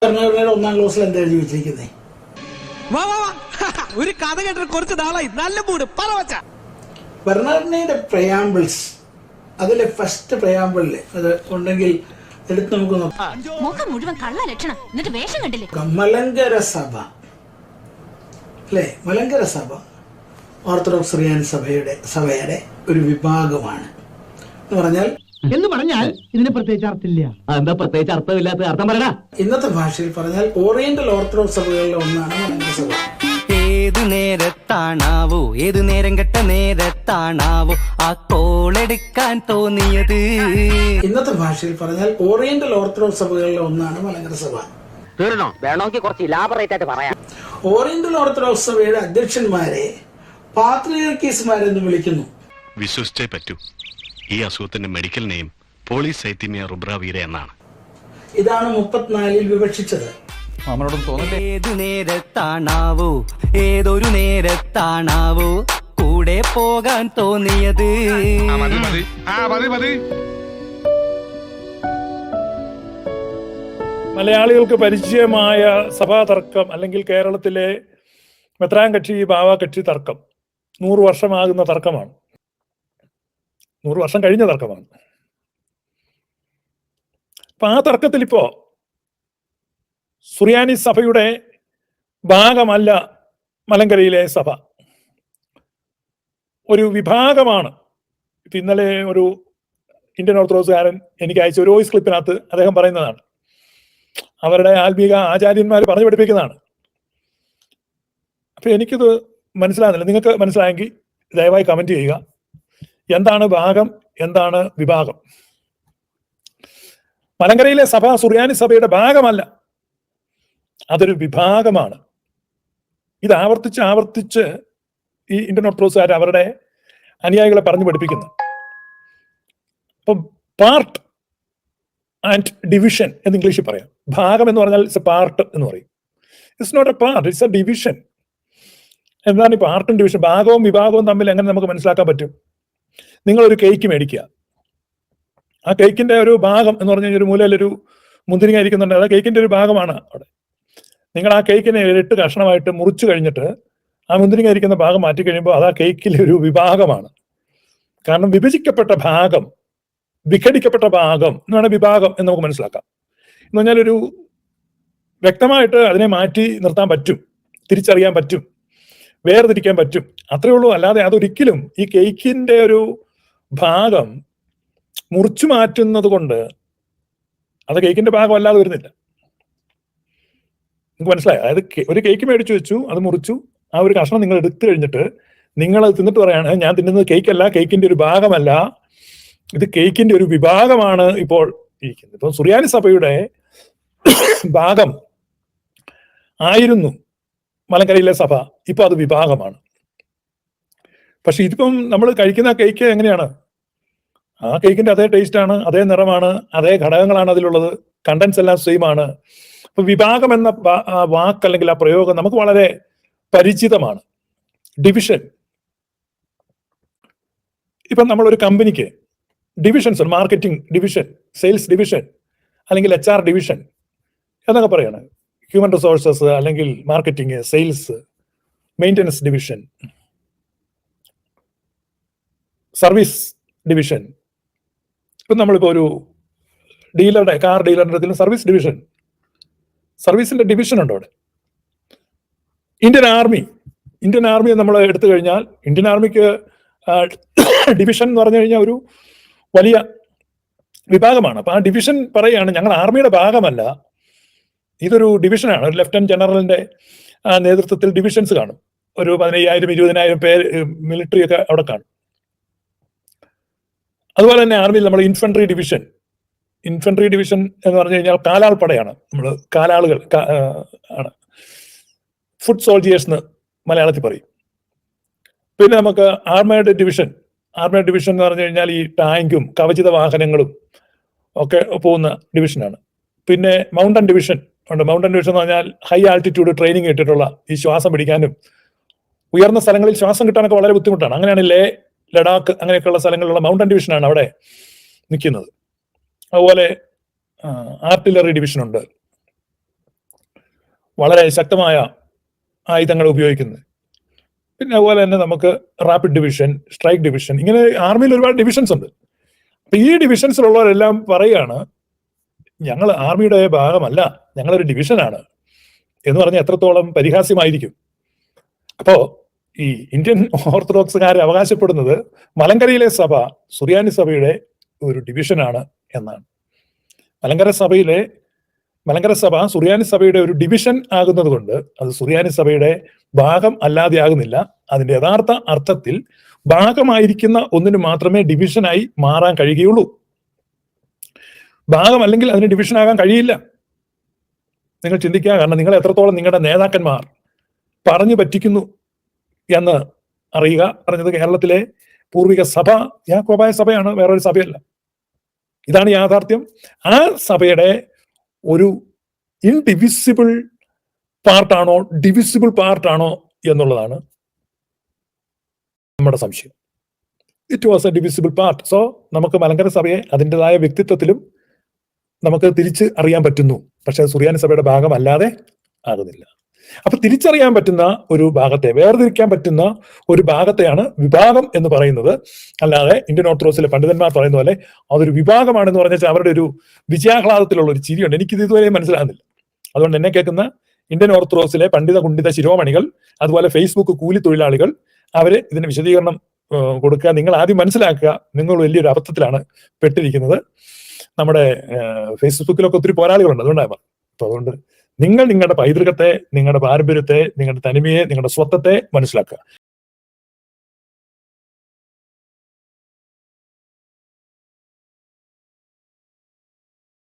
ഭരണഘടനയുടെ 1-ാം ക്ലോസിൽ എന്താ എഴുതി വെച്ചിരിക്കുന്നത്? ഒരു കഥ കേട്ടിട്ട് കുറച്ച് നാളായി, നല്ല മൂട് പറവച്ച. ഭരണഘടനയുടെ പ്രയാമ്പിൾസ്, അതിലെ ഫസ്റ്റ് പ്രയാമ്പിളില് അത് ഉണ്ടെങ്കിൽ എടുത്ത് നമുക്ക് നോക്കാം. മുഴുവൻ കള്ള ലക്ഷണം, എന്നിട്ട് വേഷം കണ്ടില്ലേ? മലങ്കര സഭ അല്ലെ, മലങ്കര സഭ ഓർത്തഡോക്സ് സുറിയാനി സഭയുടെ ഒരു വിഭാഗമാണ് എന്ന് പറഞ്ഞാൽ ഇതിന് പ്രത്യേകിച്ച് അർത്ഥമില്ല. എന്താ പ്രത്യേകിച്ച് അർത്ഥമില്ലാത്ത അർത്ഥം പറയണ? ഇന്നത്തെ ഭാഷയിൽ പറഞ്ഞാൽ ഓറിയന്റൽ ഓർത്തഡോക്സ് സഭകളിലെ ഒന്നാണ് മലങ്കര സഭ. ഏതു നേരത്താണാവോ, ഏതു നേരം കെട്ട നേരത്താണാവോ ആ കോളെടുക്കാൻ തോന്നിയത്? ഇന്നത്തെ ഭാഷയിൽ പറഞ്ഞാൽ ഓറിയന്റൽ ഓർത്തഡോക്സ് സഭകളിലെ ഒന്നാണ് മലങ്കര സഭ. വേണമെങ്കിൽ കുറച്ച് ഇലാബറേറ്റ് ആയിട്ട് പറയാം. ഓറിയന്റൽ ഓർത്തഡോക്സ് സഭയുടെ അധ്യക്ഷന്മാരെ പാത്രിയർക്കീസ്മാരെന്ന് വിളിക്കുന്നു. വിശ്വസിച്ചേ പറ്റൂ, ഈ അസുഖത്തിന്റെ മെഡിക്കൽ നെയിം പോളിസൈത്തീമിയ റുബ്രാവീര എന്നാണ്. ഇതാണ് 34-ൽ വിവക്ഷിച്ചത്. ഏതു നേരത്താണാവോ, ഏതൊരു നേരത്താണാവോ കൂടെ പോകാൻ തോന്നിയത്? മലയാളികൾക്ക് പരിചയമായ സഭാതർക്കം അല്ലെങ്കിൽ കേരളത്തിലെ മെത്രാൻ കക്ഷി ബാവ കക്ഷി തർക്കം 100 വർഷമാകുന്ന തർക്കമാണ്. 100 വർഷം കഴിഞ്ഞ തർക്കമാണ്. അപ്പൊ ആ തർക്കത്തിൽ ഇപ്പോ സുറിയാനി സഭയുടെ ഭാഗമല്ല മലങ്കരയിലെ സഭ, ഒരു വിഭാഗമാണ്. ഇപ്പൊ ഇന്നലെ ഒരു ഇന്ത്യൻ ഓർത്തഡോക്സുകാരൻ എനിക്ക് അയച്ച ഒരു വോയിസ് ക്ലിപ്പിനകത്ത് അദ്ദേഹം പറയുന്നതാണ്, അവരുടെ ആത്മീക ആചാര്യന്മാർ പറഞ്ഞു പഠിപ്പിക്കുന്നതാണ്. അപ്പൊ എനിക്കിത് മനസ്സിലാകുന്നില്ല. നിങ്ങൾക്ക് മനസ്സിലായെങ്കിൽ ദയവായി കമന്റ് ചെയ്യുക. എന്താണ് ഭാഗം, എന്താണ് വിഭാഗം? മലങ്കരയിലെ സഭ സുറിയാനി സഭയുടെ ഭാഗമല്ല, അതൊരു വിഭാഗമാണ്. ഇത് ആവർത്തിച്ച് ഈ ഇന്ത്യൻ ഓർത്തഡോക്സുകാർ അവരുടെ അനുയായികളെ പറഞ്ഞു പഠിപ്പിക്കുന്നു. അപ്പൊ പാർട്ട് ആൻഡ് ഡിവിഷൻ എന്ന് ഇംഗ്ലീഷിൽ പറയാം. ഭാഗം എന്ന് പറഞ്ഞാൽ ഇറ്റ്സ് എ പാർട്ട് എന്ന് പറയും. It's not a part, it's a division. എന്താണ് ഈ പാർട്ടും ഡിവിഷൻ? ഭാഗവും വിഭാഗവും തമ്മിൽ എങ്ങനെ നമുക്ക് മനസ്സിലാക്കാൻ പറ്റും? നിങ്ങളൊരു കേക്ക് മേടിക്കുക, ആ കേക്കിന്റെ ഒരു ഭാഗം എന്ന് പറഞ്ഞു കഴിഞ്ഞാൽ ഒരു മൂലയിലൊരു മുന്തിരിങ്ങ ഇരിക്കുന്നുണ്ട്, അത് കേക്കിന്റെ ഒരു ഭാഗമാണ്. അവിടെ നിങ്ങൾ ആ കേക്കിനെ 8 കഷ്ണമായിട്ട് മുറിച്ചു കഴിഞ്ഞിട്ട് ആ മുന്തിരിങ്ങ ഇരിക്കുന്ന ഭാഗം മാറ്റി കഴിയുമ്പോൾ അത് ആ കേക്കിലെ ഒരു വിഭാഗമാണ്. കാരണം വിഭജിക്കപ്പെട്ട ഭാഗം, വിഘടിക്കപ്പെട്ട ഭാഗം എന്നാണ് വിഭാഗം എന്ന് നമുക്ക് മനസ്സിലാക്കാം. എന്ന് പറഞ്ഞാൽ ഒരു വ്യക്തമായിട്ട് അതിനെ മാറ്റി നിർത്താൻ പറ്റും, തിരിച്ചറിയാൻ പറ്റും, വേർതിരിക്കാൻ പറ്റും, അത്രേ ഉള്ളൂ. അല്ലാതെ അതൊരിക്കലും ഈ കേക്കിന്റെ ഒരു ഭാഗം മുറിച്ചു മാറ്റുന്നത് കൊണ്ട് അത് കേക്കിന്റെ ഭാഗം അല്ലാതെ വരുന്നില്ല. നിങ്ങൾക്ക് മനസ്സിലായോ? അതായത് ഒരു കേക്ക് മേടിച്ചു വെച്ചു, അത് മുറിച്ചു, ആ ഒരു കഷ്ണം നിങ്ങൾ എടുത്തു കഴിഞ്ഞിട്ട് നിങ്ങൾ അത് തിന്നിട്ട് പറയാണ്, ഞാൻ തിന്നുന്നത് കേക്കല്ല, കേക്കിന്റെ ഒരു ഭാഗമല്ല, ഇത് കേക്കിന്റെ ഒരു വിഭാഗമാണ് ഇപ്പോൾ ഇരിക്കുന്നത്. ഇപ്പൊ സുറിയാനി സഭയുടെ ഭാഗം ആയിരുന്നു മലങ്കരയിലെ സഭ, ഇപ്പൊ അത് വിഭാഗമാണ്. പക്ഷെ ഇതിപ്പം നമ്മൾ കഴിക്കുന്ന കേക്ക് എങ്ങനെയാണ്? ആ കേക്കിന്റെ അതേ ടേസ്റ്റ് ആണ്, അതേ നിറമാണ്, അതേ ഘടകങ്ങളാണ് അതിലുള്ളത്, കണ്ടൻസ് എല്ലാം സെയിം ആണ്. അപ്പൊ വിഭാഗം എന്ന വാക്ക് അല്ലെങ്കിൽ ആ പ്രയോഗം നമുക്ക് വളരെ പരിചിതമാണ്. ഡിവിഷൻ, ഇപ്പം നമ്മളൊരു കമ്പനിക്ക് divisions, marketing division, sales division, അല്ലെങ്കിൽ HR ഡിവിഷൻ എന്നൊക്കെ പറയാണ്. ഹ്യൂമൻ റിസോഴ്സസ്, അല്ലെങ്കിൽ marketing, sales, maintenance division, service division. ഇപ്പം നമ്മളിപ്പോൾ ഒരു കാർ ഡീലറിന്റെ സർവീസ് ഡിവിഷൻ, സർവീസിന്റെ ഡിവിഷൻ ഉണ്ട് അവിടെ. ഇന്ത്യൻ ആർമി നമ്മൾ എടുത്തു കഴിഞ്ഞാൽ ഇന്ത്യൻ ആർമിക്ക് ഡിവിഷൻ എന്ന് പറഞ്ഞു കഴിഞ്ഞാൽ ഒരു വലിയ വിഭാഗമാണ്. അപ്പൊ ആ ഡിവിഷൻ പറയുകയാണ്, ഞങ്ങൾ ആർമിയുടെ ഭാഗമല്ല, ഇതൊരു ഡിവിഷനാണ്. ഒരു ലെഫ്റ്റനന്റ് ജനറലിന്റെ നേതൃത്വത്തിൽ ഡിവിഷൻസ് കാണും. ഒരു 15,000-20,000 പേര് മിലിറ്ററി ഒക്കെ അവിടെ കാണും. അതുപോലെ തന്നെ ആർമിയിൽ നമ്മൾ ഇൻഫൻട്രി ഡിവിഷൻ എന്ന് പറഞ്ഞു കഴിഞ്ഞാൽ കാലാൾപ്പടയാണ്. നമ്മൾ കാലാളുകൾ ആണ്, ഫുഡ് സോൾജിയേഴ്സ് എന്ന് മലയാളത്തിൽ പറയും. പിന്നെ നമുക്ക് ആർമേഡ് ഡിവിഷൻ എന്ന് പറഞ്ഞു കഴിഞ്ഞാൽ ഈ ടാങ്കും കവചിത വാഹനങ്ങളും ഒക്കെ പോകുന്ന ഡിവിഷനാണ്. പിന്നെ മൗണ്ടൻ ഡിവിഷൻ ഉണ്ട്. മൗണ്ടൻ ഡിവിഷൻ എന്ന് പറഞ്ഞാൽ ഹൈ ആൾട്ടിറ്റ്യൂഡ് ട്രെയിനിങ് കിട്ടിയിട്ടുള്ള, ഈ ശ്വാസം പിടിക്കാനും ഉയർന്ന സ്ഥലങ്ങളിൽ ശ്വാസം കിട്ടാനൊക്കെ വളരെ ബുദ്ധിമുട്ടാണ്. അങ്ങനെയാണ് ലഡാക്ക് അങ്ങനെയൊക്കെയുള്ള സ്ഥലങ്ങളിലുള്ള മൗണ്ടൻ ഡിവിഷനാണ് അവിടെ നിൽക്കുന്നത്. അതുപോലെ ആർട്ടിലറി ഡിവിഷൻ ഉണ്ട്. വളരെ ശക്തമായ ആയുധങ്ങൾ ഉപയോഗിക്കുന്നത്. പിന്നെ അതുപോലെ തന്നെ നമുക്ക് റാപ്പിഡ് ഡിവിഷൻ, സ്ട്രൈക്ക് ഡിവിഷൻ, ഇങ്ങനെ ആർമിയിൽ ഒരുപാട് ഡിവിഷൻസ് ഉണ്ട്. അപ്പൊ ഈ ഡിവിഷൻസിലുള്ളവരെല്ലാം പറയുകയാണ് ഞങ്ങൾ ആർമിയുടെ ഭാഗമല്ല, ഞങ്ങളൊരു ഡിവിഷനാണ് എന്ന് പറഞ്ഞാൽ എത്രത്തോളം പരിഹാസ്യമായിരിക്കും. അപ്പോ ഈ ഇന്ത്യൻ ഓർത്തഡോക്സുകാർ അവകാശപ്പെടുന്നത് മലങ്കരയിലെ സഭ സുറിയാനി സഭയുടെ ഒരു ഡിവിഷനാണ് എന്നാണ്. മലങ്കര സഭ സുറിയാനി സഭയുടെ ഒരു ഡിവിഷൻ ആകുന്നത് കൊണ്ട് അത് സുറിയാനി സഭയുടെ ഭാഗം അല്ലാതെ ആകുന്നില്ല. അതിന്റെ യഥാർത്ഥ അർത്ഥത്തിൽ ഭാഗമായിരിക്കുന്ന ഒന്നിന് മാത്രമേ ഡിവിഷനായി മാറാൻ കഴിയുകയുള്ളൂ. ഭാഗം അല്ലെങ്കിൽ അതിന് ഡിവിഷൻ ആകാൻ കഴിയില്ല. നിങ്ങൾ ചിന്തിക്കുക. കാരണം നിങ്ങൾ എത്രത്തോളം നിങ്ങളുടെ നേതാക്കന്മാർ പറഞ്ഞു പറ്റിക്കുന്നു എന്ന് അറിയുക. പറഞ്ഞത് കേരളത്തിലെ പൂർവിക സഭ യാക്കോബായ സഭയാണ്, വേറൊരു സഭയല്ല. ഇതാണ് യാഥാർത്ഥ്യം. ആ സഭയുടെ ഒരു ഇൻഡിവിസിബിൾ പാർട്ടാണോ ഡിവിസിബിൾ പാർട്ടാണോ എന്നുള്ളതാണ് നമ്മുടെ സംശയം. It was A divisible part. So നമുക്ക് മലങ്കര സഭയെ അതിൻ്റെതായ വ്യക്തിത്വത്തിലും നമുക്ക് തിരിച്ച് അറിയാൻ പറ്റുന്നു. പക്ഷെ സുറിയാനി സഭയുടെ ഭാഗമല്ലാതെ ആകുന്നില്ല. അപ്പൊ തിരിച്ചറിയാൻ പറ്റുന്ന ഒരു ഭാഗത്തെ, വേർതിരിക്കാൻ പറ്റുന്ന ഒരു ഭാഗത്തെയാണ് വിഭാഗം എന്ന് പറയുന്നത്. അല്ലാതെ ഇന്ത്യൻ ഓർത്തഡോക്സിലെ പണ്ഡിതന്മാർ പറയുന്ന പോലെ അതൊരു വിഭാഗമാണെന്ന് പറഞ്ഞാൽ അവരുടെ ഒരു വിജയാഹ്ലാദത്തിലുള്ള ഒരു ചിരിയുണ്ട്. എനിക്കിത് ഇതുവരെ മനസ്സിലാകുന്നില്ല. അതുകൊണ്ട് എന്നെ കേൾക്കുന്ന ഇന്ത്യൻ ഓർത്തഡോക്സിലെ പണ്ഡിത കുണ്ഡിത ശിരോമണികൾ, അതുപോലെ ഫേസ്ബുക്ക് കൂലി തൊഴിലാളികൾ, അവര് ഇതിന് വിശദീകരണം കൊടുക്കുക. നിങ്ങൾ ആദ്യം മനസ്സിലാക്കുക, നിങ്ങൾ വലിയൊരു അബദ്ധത്തിലാണ് പെട്ടിരിക്കുന്നത്. നമ്മുടെ ഫേസ്ബുക്കിലൊക്കെ ഒത്തിരി പോരാളികളുണ്ട്, അതുകൊണ്ടാണ്. അപ്പൊ അതുകൊണ്ട് നിങ്ങൾ നിങ്ങളുടെ പൈതൃകത്തെ, നിങ്ങളുടെ പാരമ്പര്യത്തെ, നിങ്ങളുടെ തനിമയെ, നിങ്ങളുടെ സ്വത്വത്തെ മനസ്സിലാക്കുക.